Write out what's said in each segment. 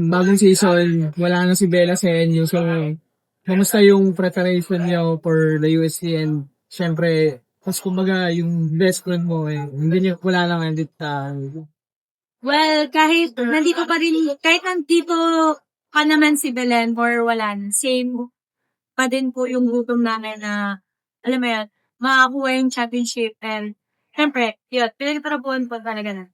bagong season, wala na si Bella sa inyo. So, kamusta yung preparation niyo for the USC and syempre, mas kumbaga yung best friend mo hindi niyo, wala lang andit sa Well, kahit nandito pa naman si Belen or wala na, same pa din po yung gutom namin na, alam mo yan, makakuha yung championship and, syempre, yun, pinagtrabuhan po talaga na.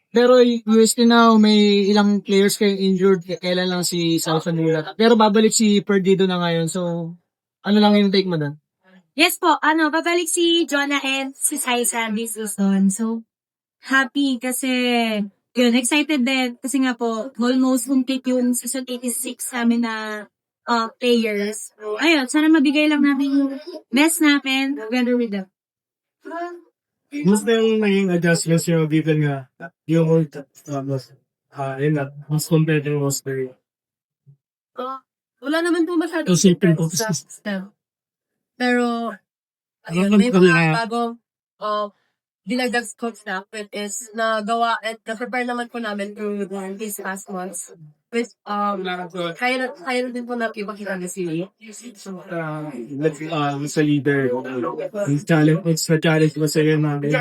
Pero UST now, may ilang players kayo injured. Kailan lang si Salsa Mulat. Pero babalik si Perdido na ngayon. So, ano lang yung take mo doon? Yes po, babalik si Jonah and si Saisa this season. So, happy kasi, yun, excited din. Kasi nga po, almost complete yung season 86 namin na players. So, ayun, sana mabigay lang namin yung best namin together with them. Musta yung naging adjustments nyo given nga yung yun nga, mas compared yung roster? Wala naman po masyadong Isipin ko. Pero, ayun, may mga bagong dinagdag coach na is nagawa at na-prepare naman po namin through these past months. With, kaya din po natin ipakita na sila. Sa leader, sa challenge mo sa iyo namin,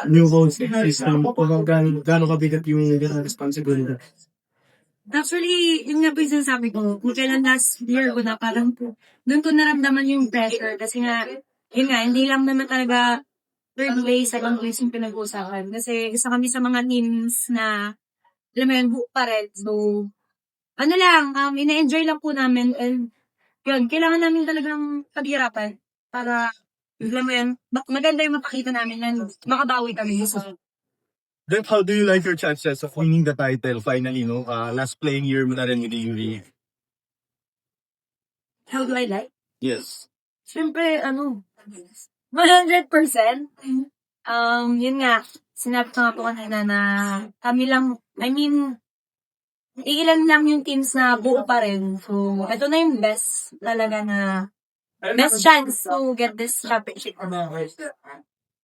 new votes system, kung gaano kabigat yung responsibility. Actually, yun nga po yung sinasabi ko, kung kailan last year ko na parang po, doon ko naramdaman yung pressure kasi nga, yun nga, hindi lang naman talaga third place, second place yung pinag-uusapan. Kasi isa kami sa mga teams na, alam mo yun, buo pa rin. So, ano lang, ina-enjoy lang po namin and yun, kailangan namin talagang paghirapan para, alam mo yun, maganda yung mapakita namin na makabawi kami. So, Then how do you like your chances of winning the title finally, no? Last playing year mo na rin with the UV. how do I like? Yes. Siyempre, 100%. Yun nga, sinabi ko nga po kanina na kami lang, iilan lang yung teams na buo pa rin. So, ito na yung best talaga na, best chance to get this championship.